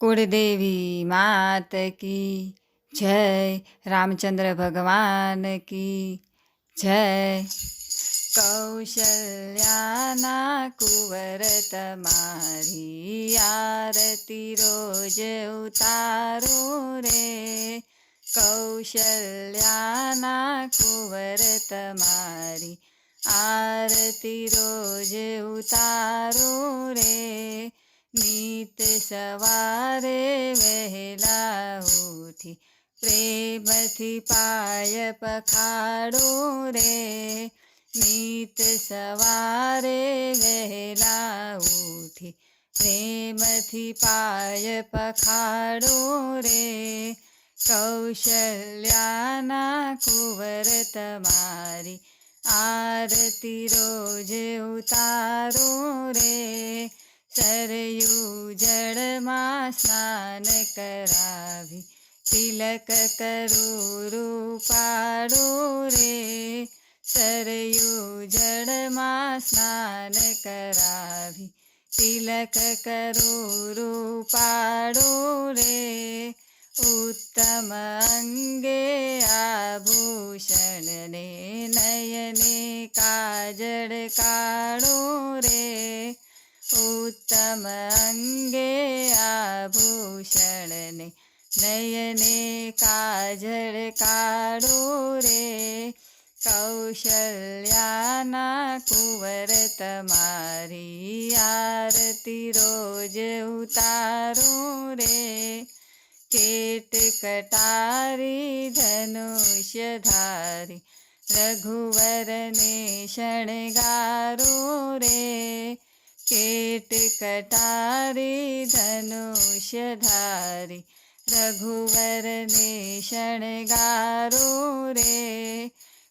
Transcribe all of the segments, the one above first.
कुलदेवी मात की जय, रामचंद्र भगवान की जय। कौशल्याना कुंवर तमारी आरती रोज उतारो रे। कौशल्याना कुंवर तमारी आरती रोज उतारो रे। नित सवारे वहेला उठी प्रेमथी पाय पखाड़ो रे। नित सवारे वहेला उठी प्रेमथी पाय पखाड़ो रे। कौशल्याना कुंवर तमारी आरती रोज उतारो रे। सरयू जळमां स्नान करावी तिलक करू रूपाड़ो रे। सरयू जळमां स्नान करावी तिलक करू रूपाड़ो रे। उत्तम अंगे आभूषण ने नयने काजळ काढो रे। उत्तम अंगे आभूषण ने नयने काजळ काढो रे। कौशल्याना कुंवर तमारी आरती रोज उतारो रे। केतकटारी धनुष्यधारी रघुवर ने शणगारो रे। केतकटारी धनुष्यधारी रघुवर ने शणगारो रे।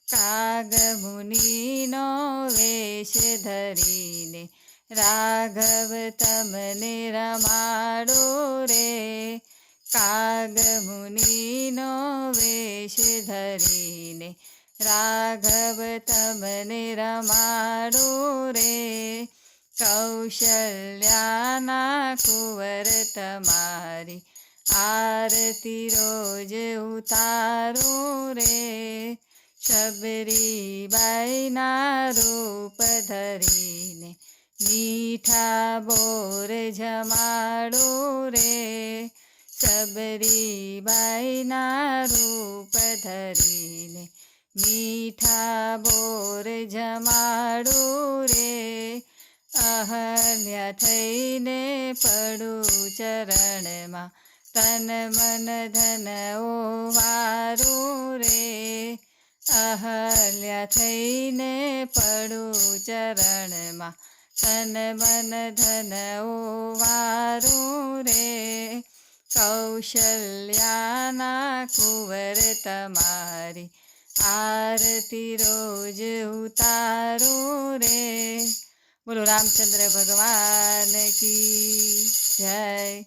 कागमुनीनो वेश धरीने राघव तमने रमाड़ो रे। कागमुनीनो वेश धरीने राघव तमने रमाड़ो रे। कौशल्याना कुंवर तमारी आरती रोज उतारो रे। शबरीबाईना रूप धरीने मीठा बोर जमाड़ो रे। शबरीबाईना रूप धरीने मीठा बोर जमाड़ो रे। अहल्या थईने पड़ू चरणमां तन मन धन ओवारो रे। अहल्या थईने पड़ू चरणमां तन मन धन ओवारो रे। कौशल्याना कुंवर तमारी आरती रोज उतारो रे। बोलो रामचंद्र भगवान की जय।